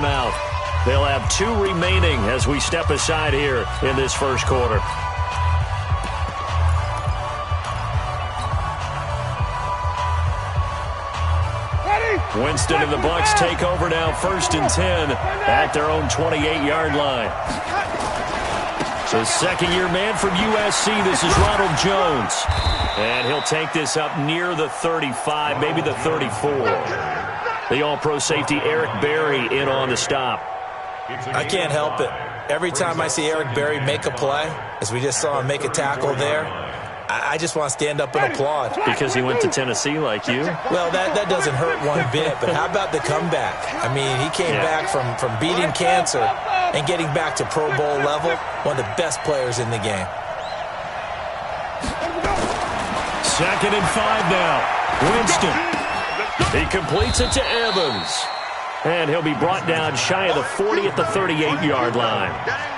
out. They'll have 2 remaining as we step aside here in this first quarter. Winston and the Bucs take over now, 1st and 10 at their own 28-yard line. So second-year man from USC, this is Ronald Jones. And he'll take this up near the 35, maybe the 34. The all-pro safety Eric Berry in on the stop. I can't help it. Every time I see Eric Berry make a play, as we just saw him make a tackle there, I just want to stand up and applaud. Because he went to Tennessee like you? Well, that doesn't hurt one bit, but how about the comeback? I mean, he came back from beating cancer and getting back to Pro Bowl level, one of the best players in the game. 2nd and 5 now. Winston. He completes it to Evans. And he'll be brought down shy of the 40 at the 38-yard line.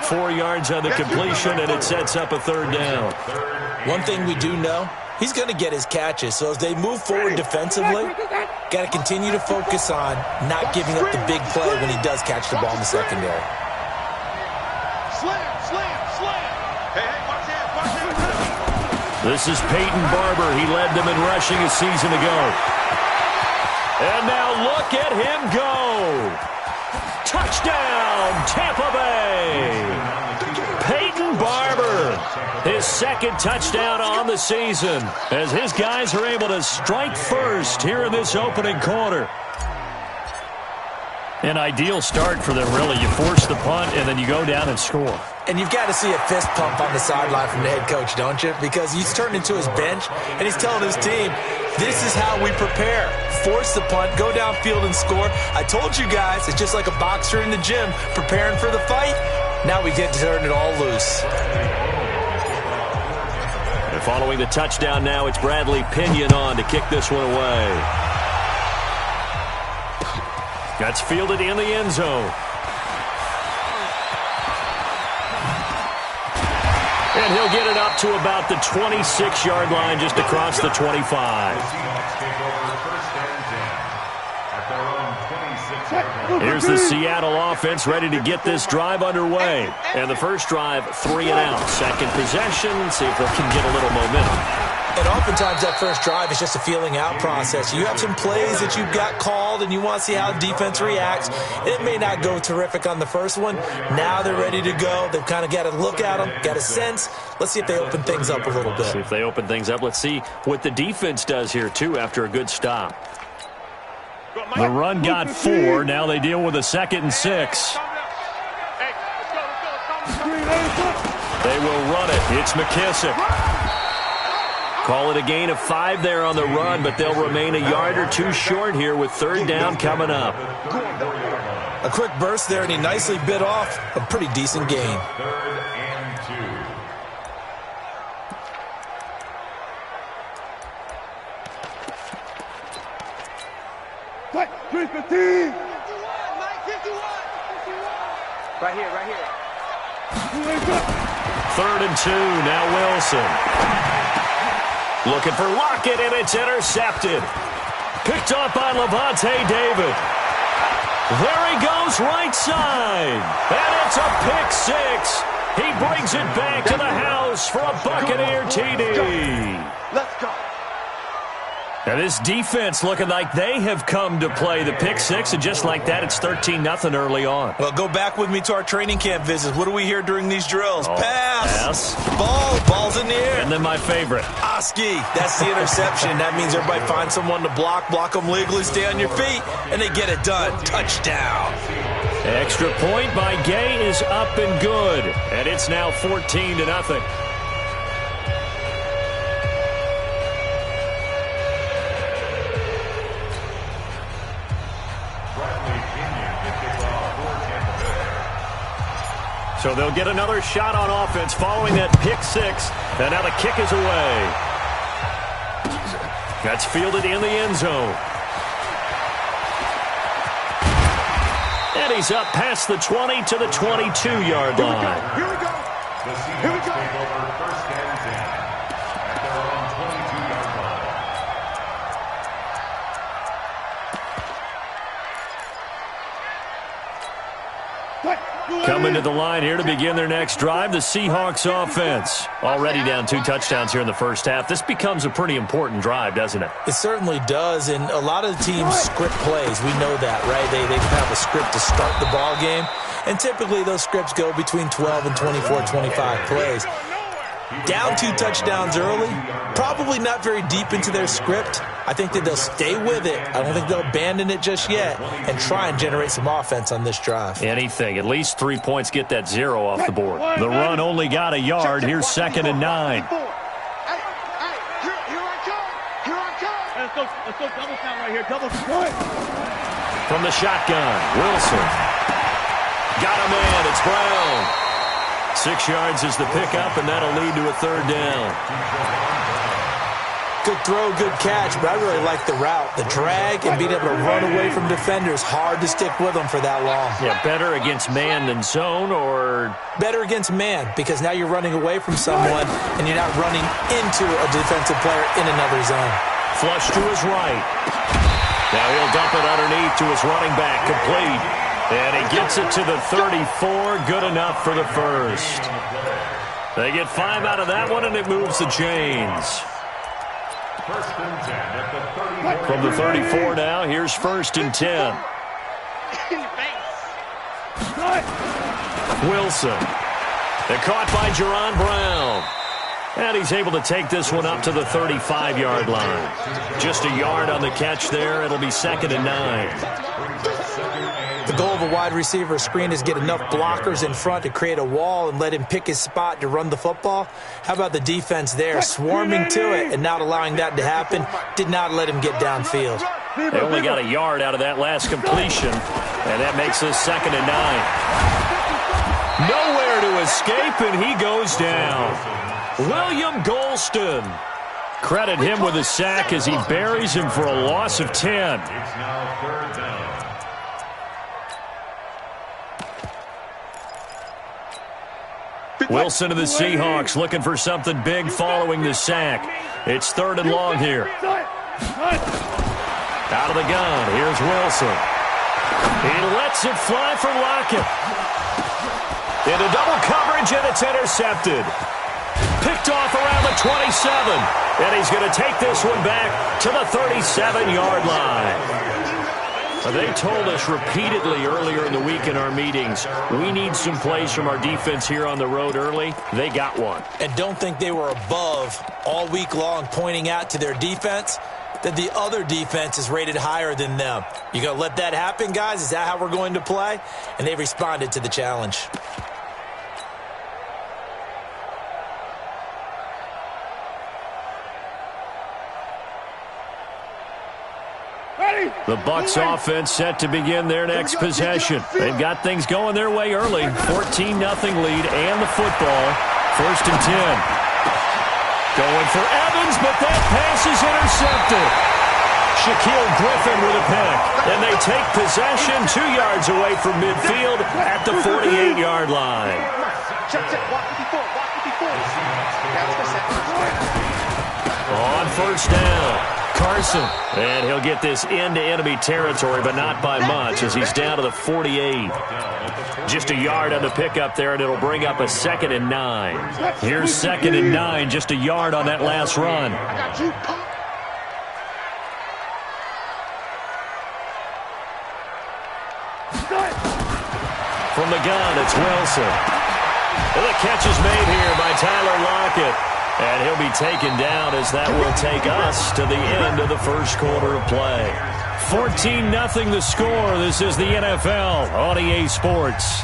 4 yards on the completion, and it sets up a 3rd down. One thing we do know, he's going to get his catches. So as they move forward defensively, got to continue to focus on not giving up the big play when he does catch the ball in the secondary. This is Peyton Barber. He led them in rushing a season ago. And now look at him go. Touchdown, Tampa Bay. Peyton Barber, his 2nd touchdown on the season, as his guys are able to strike first here in this opening quarter. An ideal start for them, really. You force the punt, and then you go down and score. And you've got to see a fist pump on the sideline from the head coach, don't you? Because he's turned into his bench, and he's telling his team, this is how we prepare. Force the punt, go downfield and score. I told you guys, it's just like a boxer in the gym preparing for the fight. Now we get to turn it all loose. And following the touchdown now, it's Bradley Pinion on to kick this one away. That's fielded in the end zone. And he'll get it up to about the 26-yard line, just across the 25. Here's the Seattle offense ready to get this drive underway. And the first drive, 3 and out. Second possession, see if they can get a little momentum. And oftentimes that first drive is just a feeling out process. You have some plays that you've got called and you want to see how the defense reacts. It may not go terrific on the first one. Now they're ready to go. They've kind of got to look at them, got a sense. Let's see if they open things up a little bit. See if they open things up. Let's see what the defense does here, too, after a good stop. The run got 4. Now they deal with a 2nd and 6. They will run it. It's McKissick. Call it a gain of 5 there on the run, but they'll remain a yard or 2 short here with 3rd down coming up. A quick burst there, and he nicely bit off a pretty decent gain. 3rd and 2. 315. Right here. 3rd and 2. Now Wilson. Looking for Lockett, and it's intercepted. Picked up by Levante David. There he goes, right side. And it's a pick 6. He brings it back to the house for a Buccaneer TD. Let's go. Now this defense looking like they have come to play the pick 6, and just like that, it's 13-0 early on. Well, go back with me to our training camp visits. What do we hear during these drills? Pass. Ball's in the air. And then my favorite. Oski, that's the interception. That means everybody finds someone to block them legally, stay on your feet, and they get it done. Touchdown. Extra point by Gay is up and good, and it's now 14-0. So they'll get another shot on offense following that pick 6. And now the kick is away. That's fielded in the end zone. And he's up past the 20 to the 22-yard line. Here we go. The Seahawks take over 1st and 10 at their own 22-yard line. Coming to the line here to begin their next drive, the Seahawks offense. Already down 2 touchdowns here in the first half. This becomes a pretty important drive, doesn't it? It certainly does, and a lot of the teams script plays. We know that, right? They have a script to start the ball game, and typically those scripts go between 12 and 24, 25 plays. Down 2 touchdowns early, probably not very deep into their script. I think that they'll stay with it. I don't think they'll abandon it just yet and try and generate some offense on this drive. Anything. At least 3 points, get that 0 off the board. The run only got a yard. Here's 2nd and 9. Let's go double count right here. Double count. From the shotgun, Wilson. Got a man. It's Brown. 6 yards is the pickup, and that'll lead to a 3rd down. Good throw, good catch, but I really like the route. The drag and being able to run away from defenders, hard to stick with them for that long. Yeah, better against man than zone, or? Better against man, because now you're running away from someone, and you're not running into a defensive player in another zone. Flush to his right. Now he'll dump it underneath to his running back, complete. And he gets it to the 34, good enough for the first. They get 5 out of that one, and it moves the chains. From the 34 now, here's 1st and 10. Wilson. They're caught by Jerron Brown. And he's able to take this one up to the 35-yard line. Just a yard on the catch there. It'll be 2nd and 9. The goal of a wide receiver screen is get enough blockers in front to create a wall and let him pick his spot to run the football. How about the defense there, swarming to it and not allowing that to happen? Did not let him get downfield. They only got a yard out of that last completion, and that makes this 2nd and 9. Nowhere to escape, and he goes down. William Golston. Credit him with a sack as he buries him for a loss of 10. It's now 3rd down. Wilson of the Seahawks looking for something big following the sack. It's 3rd and long here. Out of the gun, here's Wilson. He lets it fly for Lockett. Into double coverage, and it's intercepted. Picked off around the 27. And he's going to take this one back to the 37-yard line. They told us repeatedly earlier in the week in our meetings, we need some plays from our defense here on the road early. They got one. And don't think they were above all week long pointing out to their defense that the other defense is rated higher than them. You going to let that happen, guys? Is that how we're going to play? And they responded to the challenge. The Bucs offense set to begin their next possession. They've got things going their way early. 14-0 lead and the football. 1st and 10. Going for Evans, but that pass is intercepted. Shaquille Griffin with a pick. And they take possession 2 yards away from midfield at the 48-yard line. On 1st down. Carson, and he'll get this into enemy territory, but not by much as he's down to the 48. Just a yard on the pickup there, and it'll bring up a 2nd and 9. Here's 2nd and 9, just a yard on that last run. From the gun, it's Wilson. And the catch is made here by Tyler Lockett. And he'll be taken down as that will take us to the end of the first quarter of play. 14-0 the score. This is the NFL on EA Sports.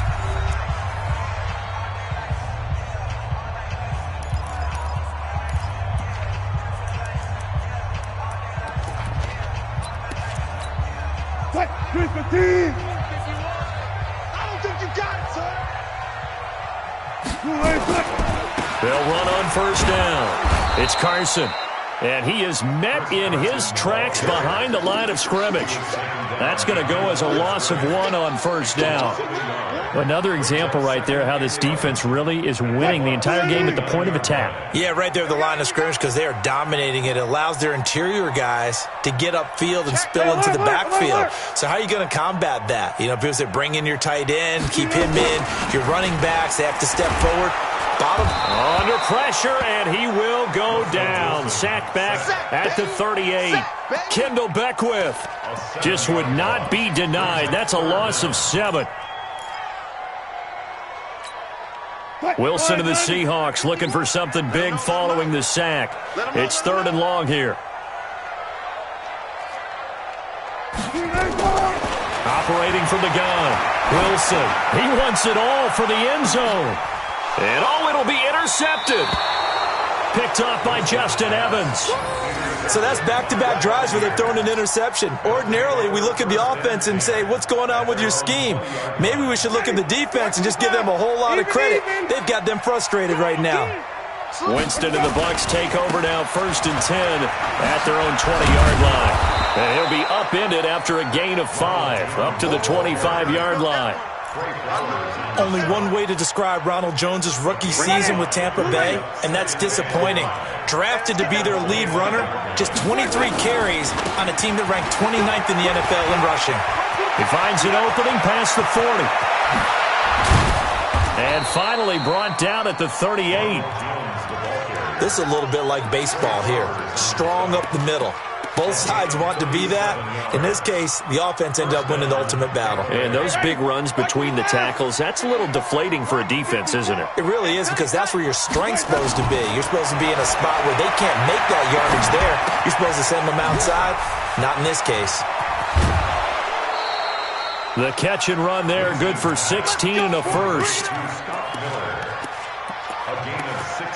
They'll run on 1st down. It's Carson. And he is met in his tracks behind the line of scrimmage. That's going to go as a loss of 1 on first down. Another example right there how this defense really is winning the entire game at the point of attack. Yeah, right there at the line of scrimmage because they are dominating it. It allows their interior guys to get upfield and spill into the backfield. So how are you going to combat that? You know, because they bring in your tight end, keep him in. Your running backs, they have to step forward. Bottom. Under pressure, and he will go down. Sacked back at the 38. Kendall Beckwith just would not be denied. That's a loss of 7. Wilson and the Seahawks looking for something big following the sack. It's 3rd and long here. Operating from the gun. Wilson. He wants it all for the end zone. And it'll be intercepted. Picked off by Justin Evans. So that's back-to-back drives where they're throwing an interception. Ordinarily, we look at the offense and say, what's going on with your scheme? Maybe we should look at the defense and just give them a whole lot of credit. They've got them frustrated right now. Winston and the Bucs take over now, 1st and 10 at their own 20-yard line. And he'll be upended after a gain of 5, up to the 25-yard line. Only one way to describe Ronald Jones' rookie season with Tampa Bay, and that's disappointing. Drafted to be their lead runner, just 23 carries on a team that ranked 29th in the NFL in rushing. He finds an opening past the 40. And finally brought down at the 38. This is a little bit like baseball here. Strong up the middle. Both sides want to be that. In this case, the offense ended up winning the ultimate battle. And those big runs between the tackles, that's a little deflating for a defense, isn't it? It really is, because that's where your strength's supposed to be. You're supposed to be in a spot where they can't make that yardage there. You're supposed to send them outside. Not in this case. The catch and run there, good for 16 and a first.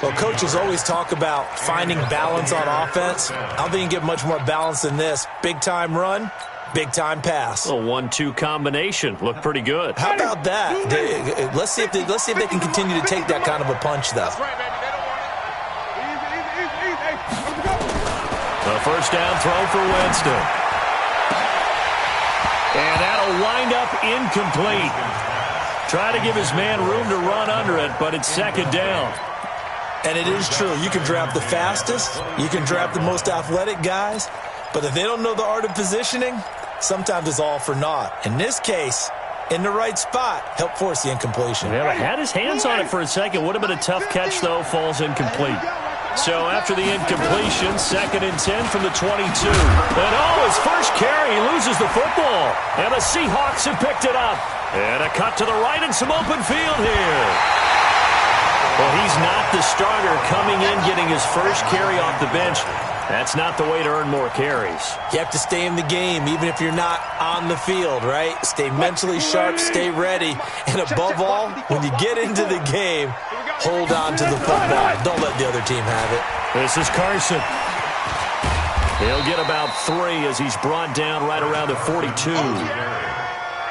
Well, coaches always talk about finding balance on offense. I don't think you can get much more balance than this. Big-time run, big-time pass. A 1-2 combination. Looked pretty good. How about that? Let's see if they can continue to take that kind of a punch, though. The first down throw for Winston. And that'll wind up incomplete. Try to give his man room to run under it, but it's 2nd down. And it is true. You can draft the fastest. You can draft the most athletic guys. But if they don't know the art of positioning, sometimes it's all for naught. In this case, in the right spot, help force the incompletion. Yeah, had his hands on it for a second. Would have been a tough catch, though. Falls incomplete. So after the incompletion, 2nd and 10 from the 22. And his first carry, he loses the football. And the Seahawks have picked it up. And a cut to the right and some open field here. Well, he's not the starter coming in, getting his first carry off the bench. That's not the way to earn more carries. You have to stay in the game, even if you're not on the field, right? Stay mentally sharp, stay ready. And above all, when you get into the game, hold on to the football. Don't let the other team have it. This is Carson. He'll get about 3 as he's brought down right around the 42.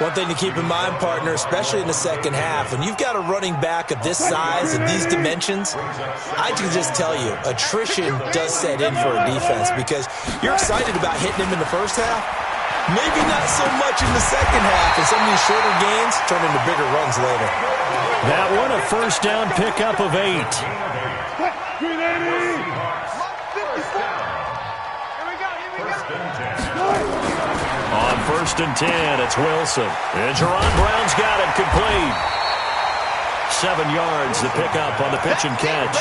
One thing to keep in mind, partner, especially in the second half, when you've got a running back of this size and these dimensions, I can just tell you, attrition does set in for a defense because you're excited about hitting him in the first half. Maybe not so much in the second half, and some of these shorter gains turn into bigger runs later. That one, a first down pickup of 8. On 1st and 10, it's Wilson. And Jerron Brown's got it complete. 7 yards, the pickup on the pitch and catch.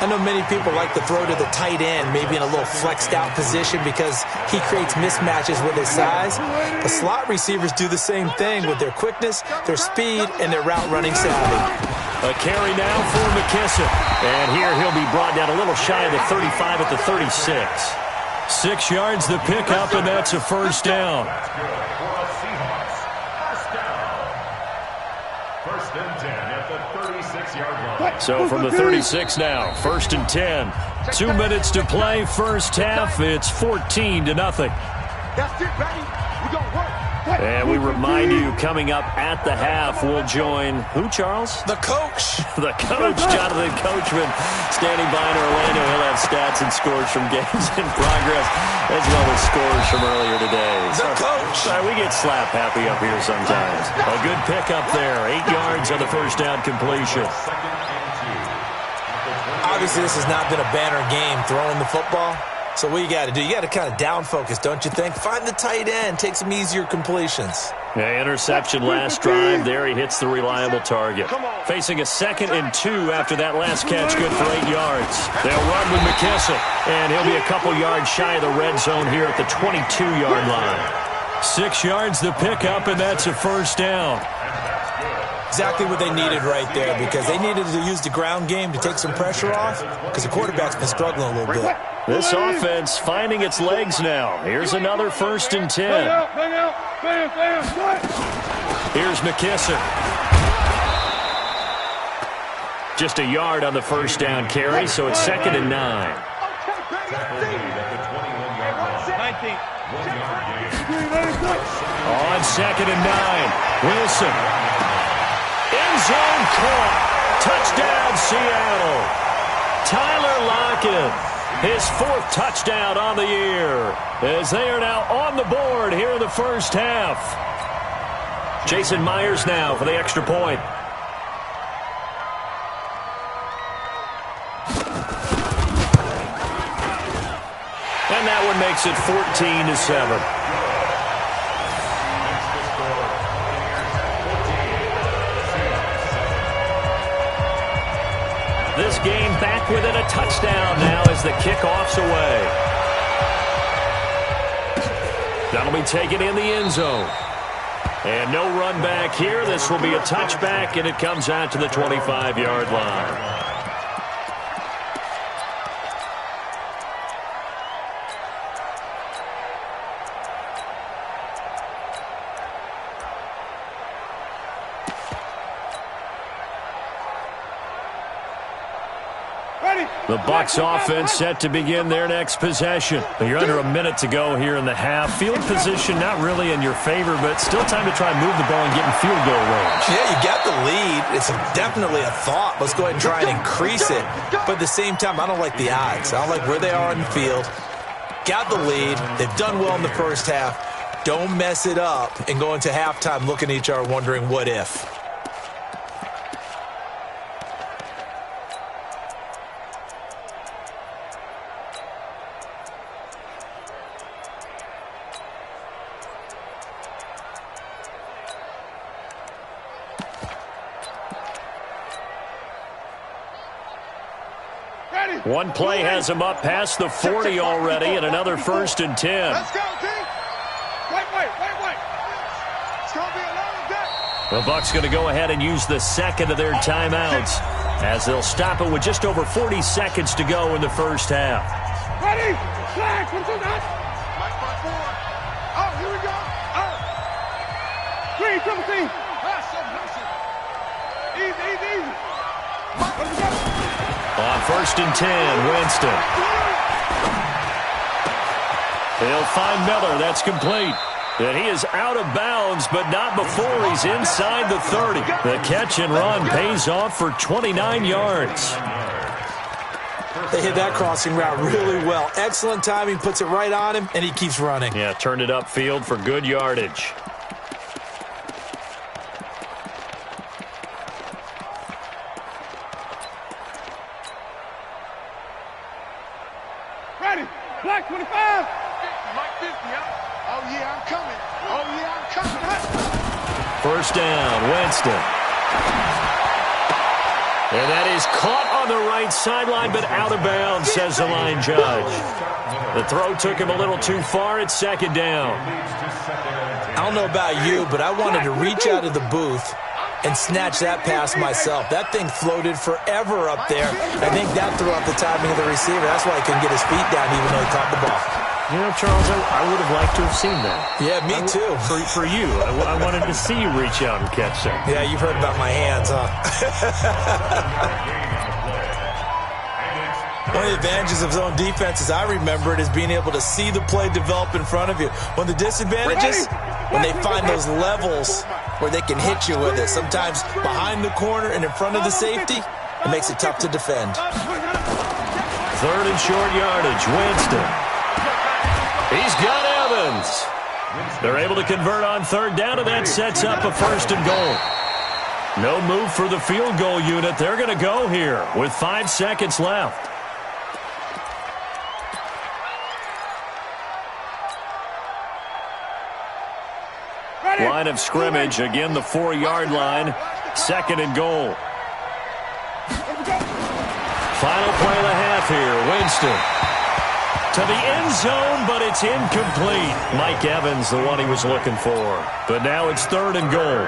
I know many people like to throw to the tight end, maybe in a little flexed out position because he creates mismatches with his size. The slot receivers do the same thing with their quickness, their speed, and their route running savvy. A carry now for McKissick. And here he'll be brought down a little shy of the 35 at the 36. 6 yards the pickup, and that's a first down. First and 10 at the 36-yard line. So from the 36 now, 1st and 10. 2 minutes to play, first half. It's 14-0. That's it, baby. We gonna work. And we remind you, coming up at the half, we'll join who, Charles? The coach. The coach, Jonathan Coachman, standing by in Orlando. He'll have stats and scores from games in progress, as well as scores from earlier today. The coach. Sorry, we get slap happy up here sometimes. A good pickup there. 8 yards on the first down completion. Obviously, this has not been a banner game throwing the football. So what you got to do, you got to kind of down focus, don't you think? Find the tight end, take some easier completions. Yeah, interception last drive. There he hits the reliable target. Facing a 2nd and 2 after that last catch, good for 8 yards. They'll run with McKissick, and he'll be a couple yards shy of the red zone here at the 22-yard line. 6 yards the pickup, and that's a first down. Exactly what they needed right there, because they needed to use the ground game to take some pressure off, because the quarterback's been struggling a little bit. This offense finding its legs now. Here's another 1st and 10. Here's McKissick. Just a yard on the first down carry, so it's 2nd and 9. On 2nd and 9, Wilson. End zone caught. Touchdown, Seattle. Tyler Lockett. His 4th touchdown on the year, as they are now on the board here in the first half. Jason Myers now for the extra point. And that one makes it 14-7. This game back within a touchdown now as the kickoff's away. That'll be taken in the end zone. And no run back here. This will be a touchback, and it comes out to the 25-yard line. The Bucs offense set to begin their next possession. You're under a minute to go here in the half. Field position not really in your favor, but still time to try and move the ball and get in field goal range. Yeah, you got the lead. It's definitely a thought. Let's go ahead and try and increase it. But at the same time, I don't like the odds. I don't like where they are on the field. Got the lead. They've done well in the first half. Don't mess it up and go into halftime looking at each other wondering what if. One play has him up past the 40 already, and another 1st and 10. Let's go, team. Wait. It's going to be a long day. The Bucs going to go ahead and use the 2nd of their timeouts as they'll stop it with just over 40 seconds to go in the first half. Ready? Flag. What's that? Mike front forward. Oh, here we go. Oh. 3, triple team. Easy. Let's go. On 1st and 10, Winston. He'll find Miller. That's complete. And he is out of bounds, but not before he's inside the 30. The catch and run pays off for 29 yards. They hit that crossing route really well. Excellent timing, puts it right on him, and he keeps running. Yeah, turned it upfield for good yardage. Black 25. Mike 50, huh? Oh, yeah, I'm coming. First down, Winston. And that is caught on the right sideline, but out of bounds, says the line judge. The throw took him a little too far. It's 2nd down. I don't know about you, but I wanted to reach out of the booth and snatch that pass myself. That thing floated forever up there. I think that threw off the timing of the receiver. That's why he couldn't get his feet down even though he caught the ball. You know, Charles, I would have liked to have seen that. Yeah, me too. For you. I wanted to see you reach out and catch that. Yeah, you've heard about my hands, huh? One of the advantages of zone defense, as I remember it, is being able to see the play develop in front of you. One of the disadvantages, when they find those levels where they can hit you with it. Sometimes behind the corner and in front of the safety, it makes it tough to defend. 3rd and short yardage. Winston. He's got Evans. They're able to convert on 3rd down, and that sets up a 1st and goal. No move for the field goal unit. They're going to go here with 5 seconds left. Line of scrimmage, again the 4-yard line, 2nd and goal. Final play of the half here, Winston. To the end zone, but it's incomplete. Mike Evans, the one he was looking for. But now it's 3rd and goal.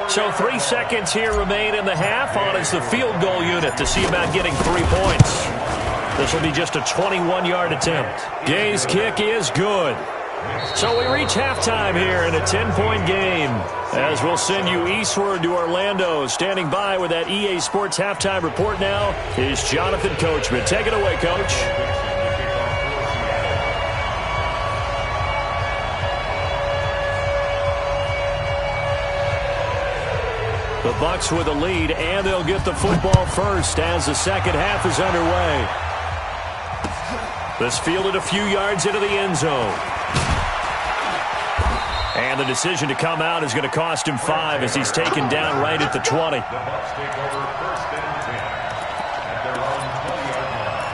So 3 seconds here remain in the half. On is the field goal unit to see about getting 3 points. This will be just a 21-yard attempt. Gay's kick is good. So we reach halftime here in a 10-point game. As we'll send you eastward to Orlando. Standing by with that EA Sports halftime report now is Jonathan Coachman. Take it away, Coach. The Bucs with a lead, and they'll get the football first as the second half is underway. This fielded a few yards into the end zone. And the decision to come out is going to cost him 5 as he's taken down right at the 20. The Bucs take over 1st and 10 at their own 20-yard line.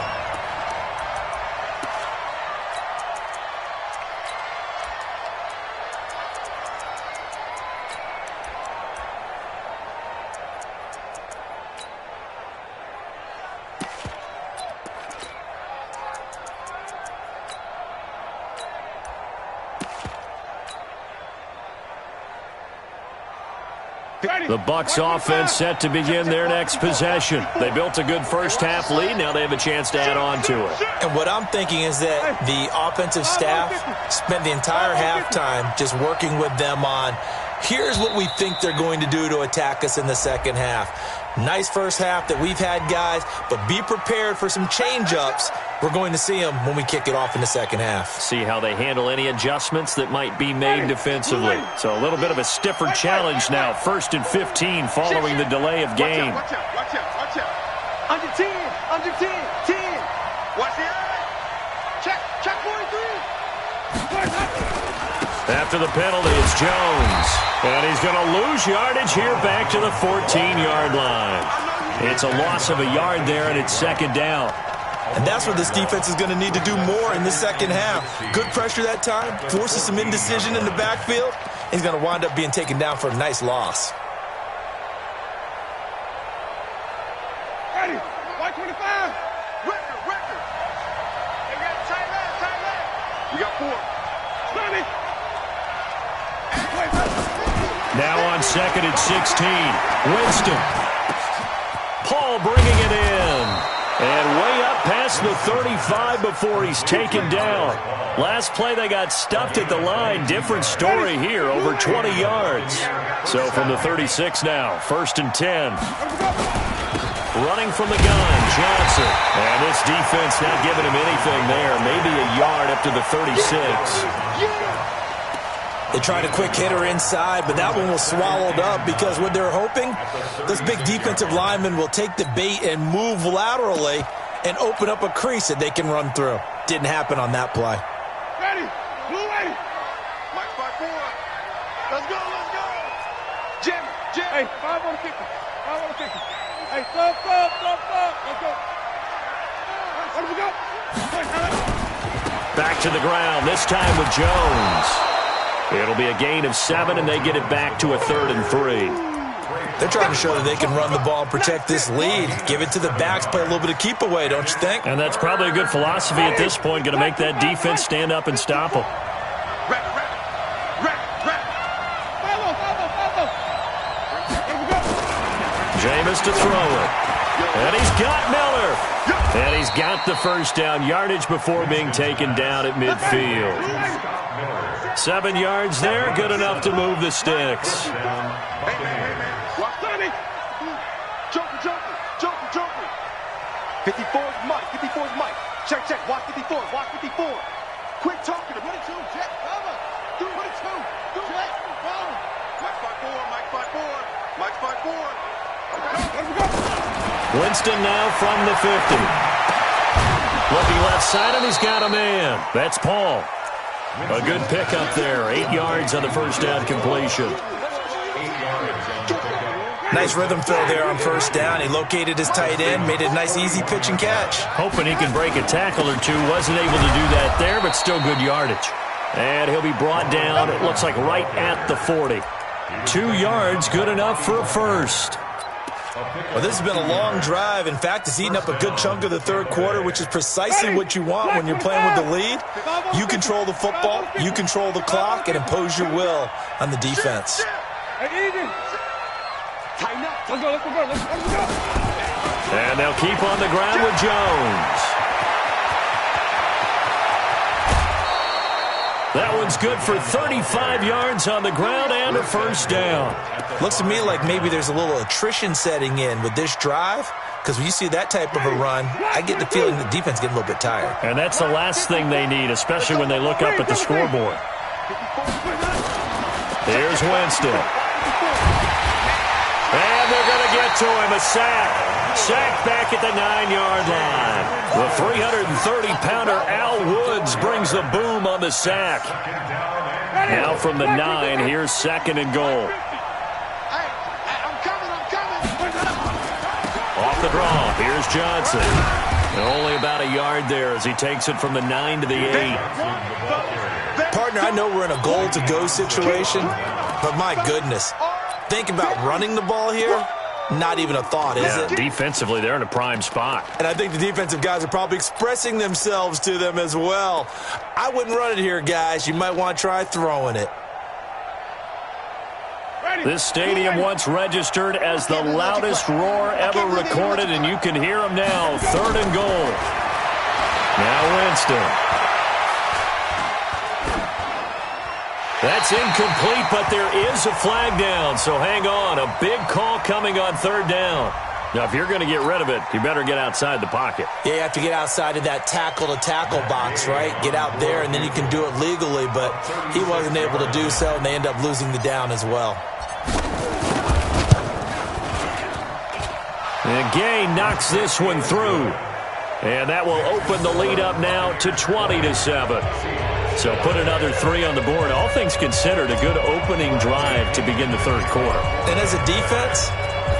The Bucs offense set to begin their next possession. They built a good first half lead. Now they have a chance to add on to it. And what I'm thinking is that the offensive staff spent the entire halftime just working with them on, here's what we think they're going to do to attack us in the second half. Nice first half that we've had, guys, but be prepared for some change-ups. We're going to see them when we kick it off in the second half. See how they handle any adjustments that might be made defensively. So a little bit of a stiffer challenge now. 1st and 15 following the delay of game. Watch out, watch out, watch out. Under 10, under 10, 10. Watch the eye. Check 43. After the penalty, it's Jones. And he's going to lose yardage here back to the 14-yard line. It's a loss of a yard there, and it's 2nd down. And that's what this defense is going to need to do more in the second half. Good pressure that time, forces some indecision in the backfield. He's going to wind up being taken down for a nice loss. Ready. White 25. Record. They got tight left. We got 4. 20. Now on 2nd and 16. Winston. Paul bringing it in. And way up past the 35 before he's taken down. Last play they got stuffed at the line. Different story here, over 20 yards. So from the 36 now, 1st and 10. Running from the gun, Johnson. And this defense not giving him anything there. Maybe a yard up to the 36. They tried a quick hitter inside, but that one was swallowed up because what they're hoping, those big defensive linemen will take the bait and move laterally and open up a crease that they can run through. Didn't happen on that play. Ready. Blue ready. Mike 5-4. Let's go. Jim. Hey, 5 on the kicker. Hey, stop. Let's go. Where do we go? Back to the ground, this time with Jones. It'll be a gain of 7, and they get it back to a 3rd and 3. They're trying to show that they can run the ball and protect this lead. Give it to the backs, play a little bit of keep away, don't you think? And that's probably a good philosophy at this point, going to make that defense stand up and stop them. Jameis to throw it. And he's got Miller. And he's got the first down yardage before being taken down at midfield. 7 yards there, good enough to move the sticks. Joker. 54's Mike. Check. Watch 54. Quick talking. Ready to, Jack. Winston now from the 50. Looking left side, and he's got a man. That's Paul. A good pickup there. 8 yards on the first down completion. Nice rhythm fill there on first down. He located his tight end, made a nice easy pitch and catch. Hoping he can break a tackle or two. Wasn't able to do that there, but still good yardage. And he'll be brought down, it looks like right at the 40. 2 yards, good enough for a first. Well, this has been a long drive. In fact, it's eaten up a good chunk of the third quarter, which is precisely what you want when you're playing with the lead. You control the football, you control the clock, and impose your will on the defense. And they'll keep on the ground with Jones. That one's good for 35 yards on the ground and a first down. Looks to me like maybe there's a little attrition setting in with this drive, because when you see that type of a run, I get the feeling the defense getting a little bit tired. And that's the last thing they need, especially when they look up at the scoreboard. Here's Winston. And they're going to get to him, a sack. Sack back at the 9-yard line. The 330-pounder Al Woods brings the boom on the sack. Now from the 9, here's second and goal. Off the draw, here's Johnson. And only about a yard there as he takes it from the 9 to the 8. Partner, I know we're in a goal-to-go situation, but my goodness. Think about running the ball here. Not even a thought, is it? Defensively, they're in a prime spot. And I think the defensive guys are probably expressing themselves to them as well. I wouldn't run it here, guys. You might want to try throwing it. This stadium once registered as the loudest roar ever recorded, and you can hear them now. Third and goal. Now Winston. That's incomplete, but there is a flag down, so hang on. A big call coming on third down. Now, if you're going to get rid of it, you better get outside the pocket. Yeah, you have to get outside of that tackle-to-tackle box, right? Get out there, and then you can do it legally, but he wasn't able to do so, and they end up losing the down as well. And Gay knocks this one through. And that will open the lead up now to 20-7. So put another 3 on the board. All things considered, a good opening drive to begin the third quarter. And as a defense,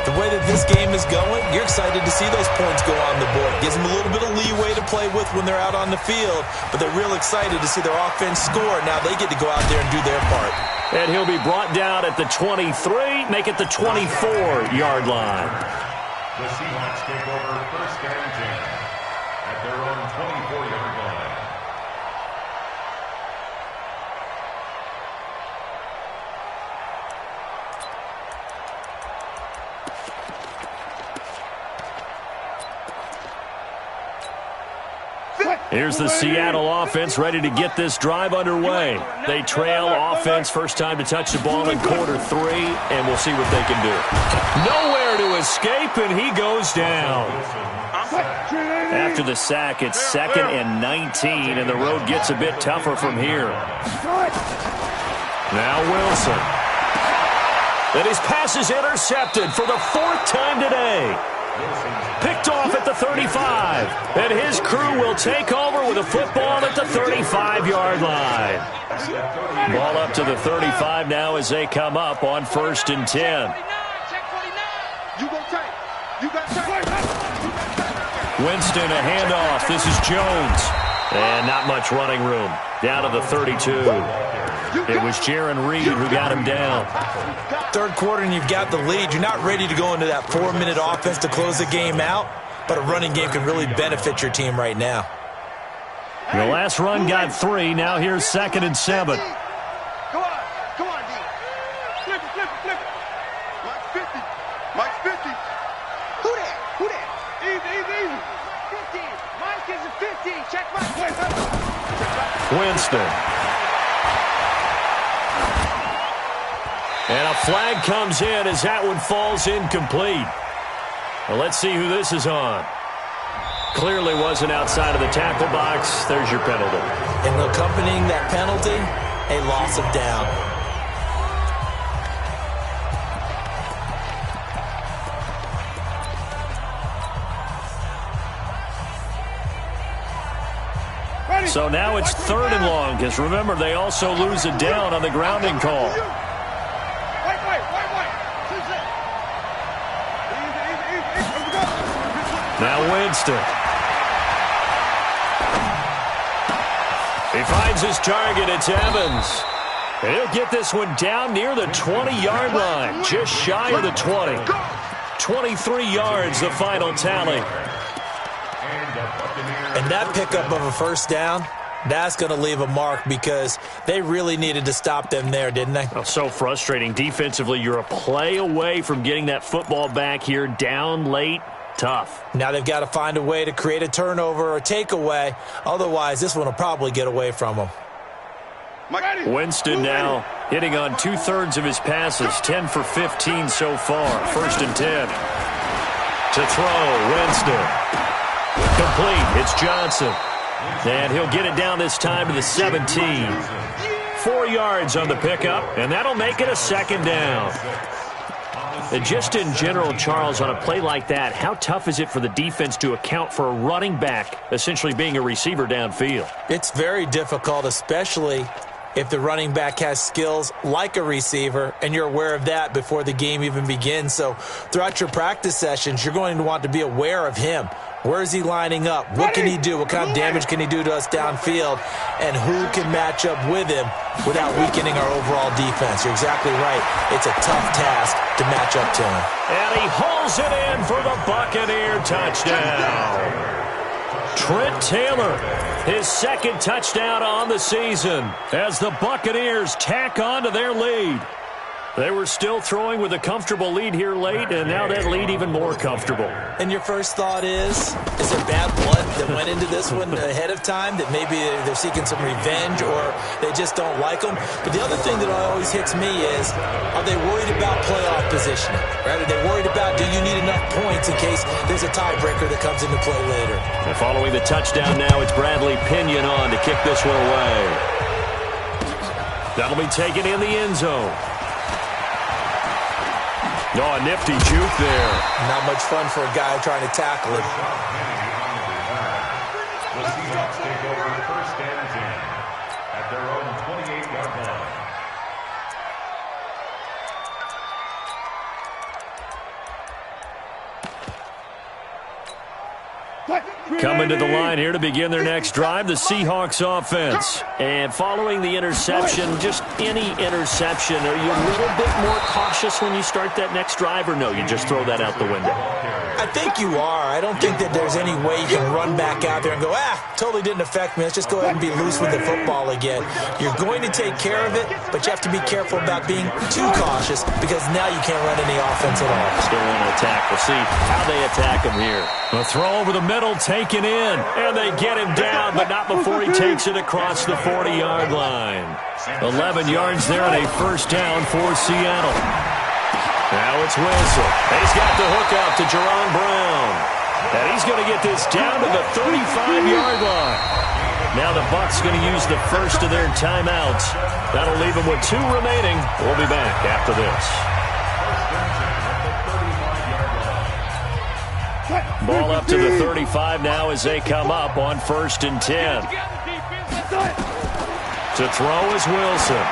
the way that this game is going, you're excited to see those points go on the board. Gives them a little bit of leeway to play with when they're out on the field, but they're real excited to see their offense score. Now they get to go out there and do their part. And he'll be brought down at the 23, make it the 24-yard line. The Seahawks take over first and 10 at their own 24-yard line. Here's the Seattle offense ready to get this drive underway. They trail offense, first time to touch the ball in quarter 3, and we'll see what they can do. Nowhere to escape, and he goes down. After the sack, it's 2nd and 19, and the road gets a bit tougher from here. Now Wilson. And his pass is intercepted for the 4th time today. Picked off at the 35. And his crew will take over with a football at the 35-yard line. Ball up to the 35 now as they come up on 1st and 10. Winston, a handoff. This is Jones. And not much running room. Down to the 32. It was Jaron Reed who got him down. Third quarter and you've got the lead. You're not ready to go into that 4-minute offense to close the game out, but a running game can really benefit your team right now. The last run got 3. Now here's 2nd and 7. Go on, D. Flip it. Mike's 50. Mike's 50. Who that? Easy. 15. Mike is a 15. Check Mike. Winston. And a flag comes in as that one falls incomplete. Well, let's see who this is on. Clearly wasn't outside of the tackle box. There's your penalty. And accompanying that penalty, a loss of down. So now it's 3rd and long, because remember, they also lose a down on the grounding call. Now Winston. He finds his target. It's Evans. And he'll get this one down near the 20-yard line, just shy of the 20. 23 yards, the final tally. And that pickup of a first down, that's going to leave a mark because they really needed to stop them there, didn't they? Oh, so frustrating. Defensively, you're a play away from getting that football back here, down late. Tough. Now they've got to find a way to create a turnover or takeaway. Otherwise, this one will probably get away from them. Winston now hitting on 2/3 of his passes, 10 for 15 so far. 1st and 10. To throw, Winston. Complete. It's Johnson. And he'll get it down this time to the 17. 4 yards on the pickup, and that'll make it a 2nd down. And just in general, Charles, on a play like that, how tough is it for the defense to account for a running back essentially being a receiver downfield? It's very difficult, especially if the running back has skills like a receiver, and you're aware of that before the game even begins. So throughout your practice sessions, you're going to want to be aware of him. Where is he lining up? What can he do? What kind of damage can he do to us downfield? And who can match up with him without weakening our overall defense? You're exactly right. It's a tough task to match up to him. And he hauls it in for the Buccaneer touchdown. Trent Taylor, his 2nd touchdown on the season as the Buccaneers tack on to their lead. They were still throwing with a comfortable lead here late, and now that lead even more comfortable. And your first thought is there bad blood that went into this one ahead of time, that maybe they're seeking some revenge or they just don't like them? But the other thing that always hits me is, are they worried about playoff positioning? Right? Are they worried about, do you need enough points in case there's a tiebreaker that comes into play later? And following the touchdown now, it's Bradley Pinion on to kick this one away. That'll be taken in the end zone. Oh, a nifty juke there. Not much fun for a guy trying to tackle it. The Seahawks take over 1st and 10 at their own 28-yard line. Coming to the line here to begin their next drive, the Seahawks offense. And following the interception, just any interception, are you a little bit more cautious when you start that next drive, or no, you just throw that out the window? I think you are. I don't think that there's any way you can run back out there and go, totally didn't affect me. Let's just go ahead and be loose with the football again. You're going to take care of it, but you have to be careful about being too cautious because now you can't run any offense at all. Still want to attack. We'll see how they attack him here. A throw over the middle, taken in, and they get him down, but not before he takes it across the 40-yard line. 11 yards there and a 1st down for Seattle. Now it's Wilson. He's got the hook up to Jerron Brown. And he's going to get this down to the 35-yard line. Now the Bucs going to use the first of their timeouts. That'll leave them with 2 remaining. We'll be back after this. Ball up to the 35 now as they come up on 1st and 10. To throw is Wilson.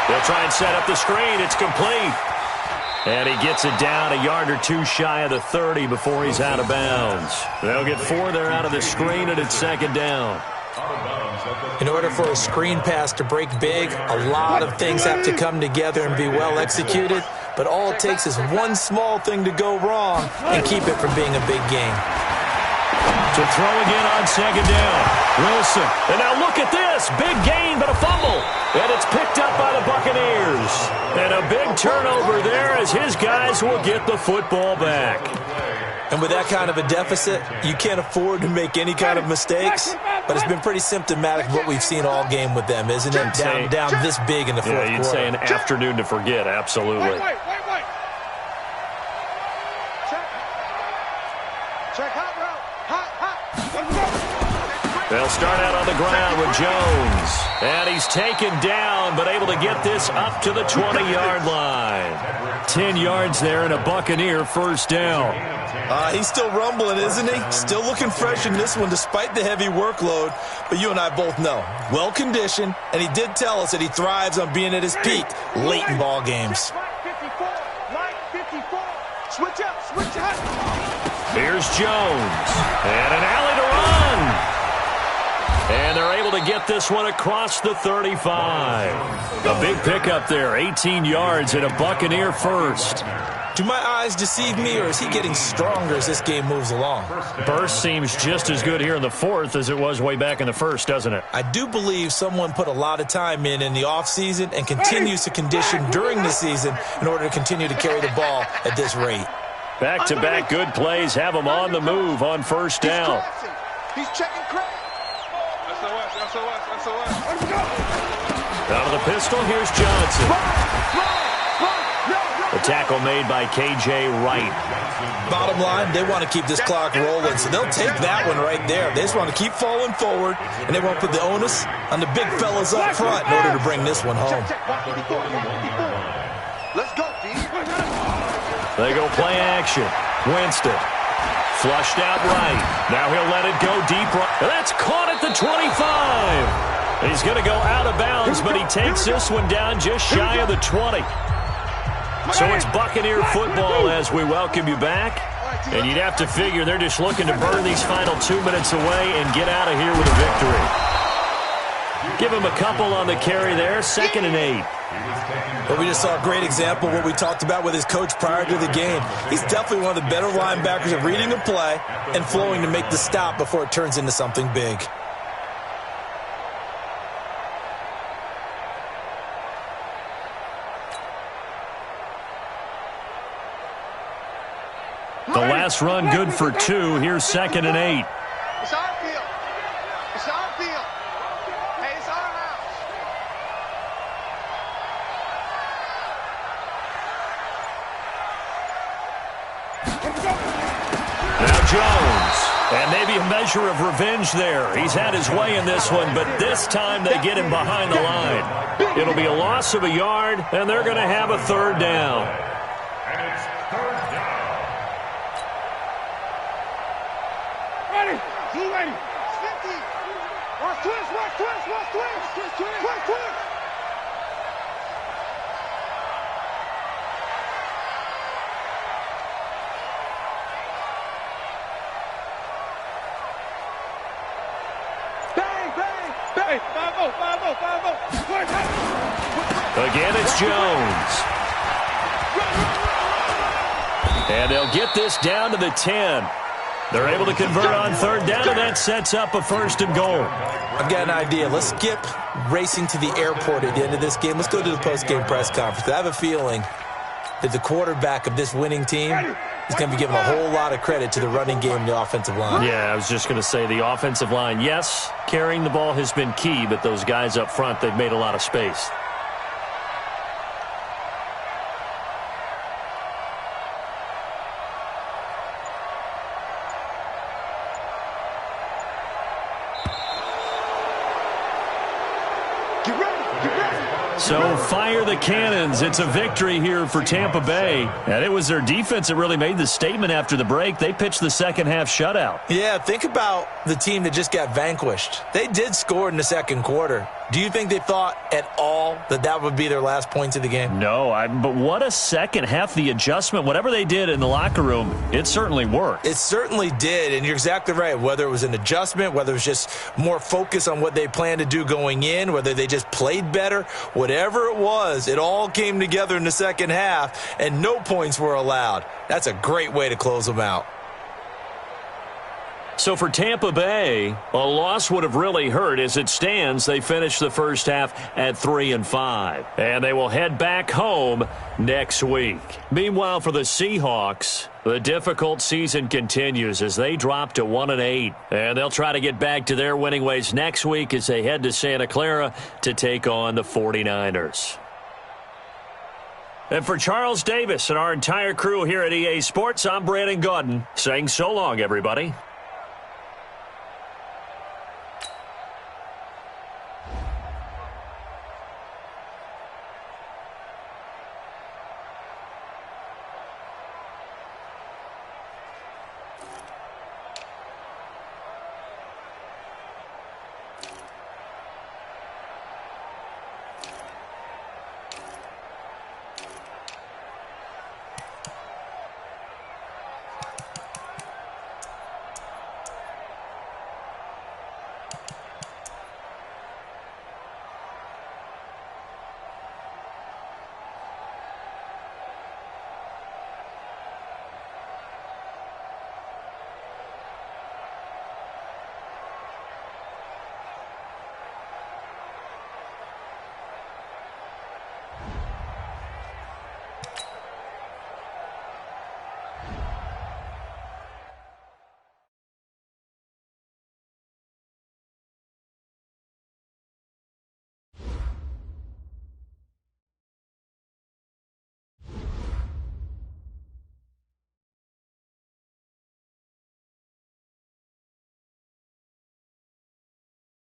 They'll try and set up the screen. It's complete. And he gets it down a yard or 2 shy of the 30 before he's out of bounds. They'll get 4 there out of the screen, and it's 2nd down. In order for a screen pass to break big, a lot of things have to come together and be well executed. But all it takes is one small thing to go wrong and keep it from being a big game. To throw again on 2nd down. Wilson. And now look at this. Big gain, but a fumble. And it's picked up by the Buccaneers. And a big turnover there as his guys will get the football back. And with that kind of a deficit, you can't afford to make any kind of mistakes. But it's been pretty symptomatic of what we've seen all game with them, isn't it? Down this big in the fourth quarter. Yeah, you'd say an afternoon to forget, absolutely. Wait. Check hot route. Hot. Let's go. They'll start out on the ground with Jones. And he's taken down, but able to get this up to the 20-yard line. 10 yards there and a Buccaneer first down. He's still rumbling, isn't he? Still looking fresh in this one despite the heavy workload. But you and I both know, well-conditioned, and he did tell us that he thrives on being at his peak late in ball games. Switch up, switch up. Here's Jones. And an alley to run. And they're able to get this one across the 35. A big pickup there, 18 yards and a Buccaneer first. Do my eyes deceive me, or is he getting stronger as this game moves along? Burst seems just as good here in the fourth as it was way back in the first, doesn't it? I do believe someone put a lot of time in the offseason and continues to condition during the season in order to continue to carry the ball at this rate. Back-to-back good plays have him on the move on first down. He's checking crack. Out of the pistol, here's Johnson. The tackle made by K.J. Wright. Bottom line, they want to keep this clock rolling, so they'll take that one right there. They just want to keep falling forward, and they won't put the onus on the big fellas up front in order to bring this one home. Let's go, D. They go play action. Winston. Flushed out right. Now he'll let it go deep right. That's caught at the 25. He's going to go out of bounds, but he takes this one down just shy of the 20. So it's Buccaneer football as we welcome you back. And you'd have to figure they're just looking to burn these final 2 minutes away and get out of here with a victory. Give him a couple on the carry there, 2nd and 8. But we just saw a great example of what we talked about with his coach prior to the game. He's definitely one of the better linebackers at reading a play and flowing to make the stop before it turns into something big. The last run good for 2. Here's 2nd and 8. It's our field. It's our field. Hey, it's our house. Now Jones. And maybe a measure of revenge there. He's had his way in this one, but this time they get him behind the line. It'll be a loss of a yard, and they're going to have a 3rd down. And it's 3rd down. Ready. Blue ready. 50. Watch twist, watch twist, watch twist. Twist, twist, watch twist. Again, it's Jones. And they'll get this down to the 10. They're able to convert on 3rd down, and that sets up a 1st and goal. I've got an idea. Let's skip racing to the airport at the end of this game. Let's go to the post-game press conference. I have a feeling that the quarterback of this winning team is going to be given a whole lot of credit to the running game and the offensive line. Yeah, I was just going to say the offensive line, yes, carrying the ball has been key, but those guys up front, they've made a lot of space. So fire the cannons. It's a victory here for Tampa Bay. And it was their defense that really made the statement after the break. They pitched the second half shutout. Yeah, think about the team that just got vanquished. They did score in the second quarter. Do you think they thought at all that that would be their last points of the game? No, but what a second half. The adjustment, whatever they did in the locker room, it certainly worked. It certainly did, and you're exactly right. Whether it was an adjustment, whether it was just more focus on what they planned to do going in, whether they just played better, whatever it was, it all came together in the second half, and no points were allowed. That's a great way to close them out. So for Tampa Bay, a loss would have really hurt. As it stands, they finished the first half at 3-5. And they will head back home next week. Meanwhile, for the Seahawks, the difficult season continues as they drop to 1-8. And they'll try to get back to their winning ways next week as they head to Santa Clara to take on the 49ers. And for Charles Davis and our entire crew here at EA Sports, I'm Brandon Gaudin saying so long, everybody.